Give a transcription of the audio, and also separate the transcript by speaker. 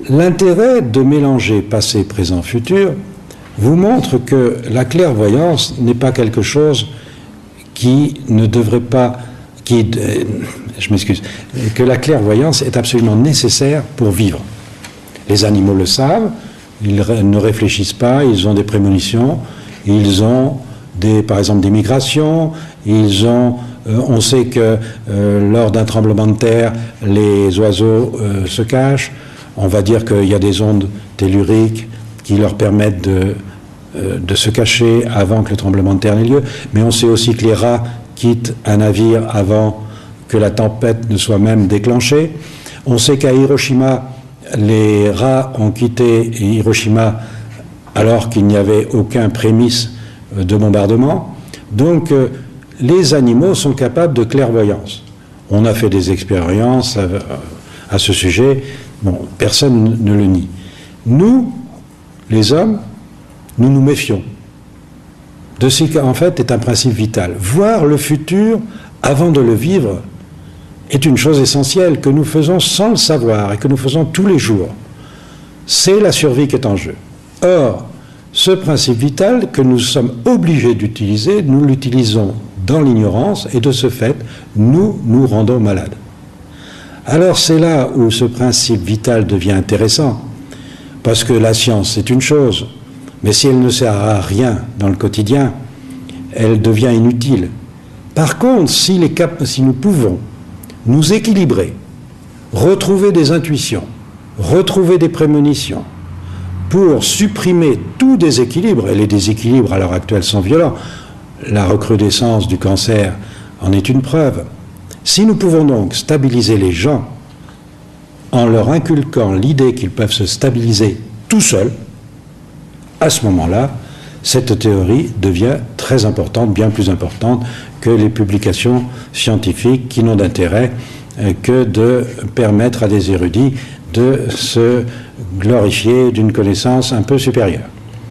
Speaker 1: L'intérêt de mélanger passé, présent, futur vous montre que la clairvoyance n'est pas quelque chose qui ne devrait pas... je m'excuse. Que la clairvoyance est absolument nécessaire pour vivre. Les animaux le savent, ils ne réfléchissent pas, ils ont des prémonitions, ils ont par exemple des migrations, on sait que lors d'un tremblement de terre, les oiseaux se cachent. On va dire qu'il y a des ondes telluriques qui leur permettent de se cacher avant que le tremblement de terre n'ait lieu. Mais on sait aussi que les rats quittent un navire avant que la tempête ne soit même déclenchée. On sait qu'à Hiroshima, les rats ont quitté Hiroshima alors qu'il n'y avait aucun prémisse de bombardement. Donc, les animaux sont capables de clairvoyance. On a fait des expériences à ce sujet. Bon, personne ne le nie. Nous, les hommes, nous nous méfions de ce qui, en fait, est un principe vital. Voir le futur avant de le vivre est une chose essentielle que nous faisons sans le savoir et que nous faisons tous les jours. C'est la survie qui est en jeu. Or, ce principe vital que nous sommes obligés d'utiliser, nous l'utilisons dans l'ignorance et de ce fait, nous nous rendons malades. Alors c'est là où ce principe vital devient intéressant, parce que la science c'est une chose, mais si elle ne sert à rien dans le quotidien, elle devient inutile. Par contre, si nous pouvons nous équilibrer, retrouver des intuitions, retrouver des prémonitions, pour supprimer tout déséquilibre, et les déséquilibres à l'heure actuelle sont violents, la recrudescence du cancer en est une preuve. Si nous pouvons donc stabiliser les gens en leur inculquant l'idée qu'ils peuvent se stabiliser tout seuls, à ce moment-là, cette théorie devient très importante, bien plus importante que les publications scientifiques qui n'ont d'intérêt que de permettre à des érudits de se glorifier d'une connaissance un peu supérieure.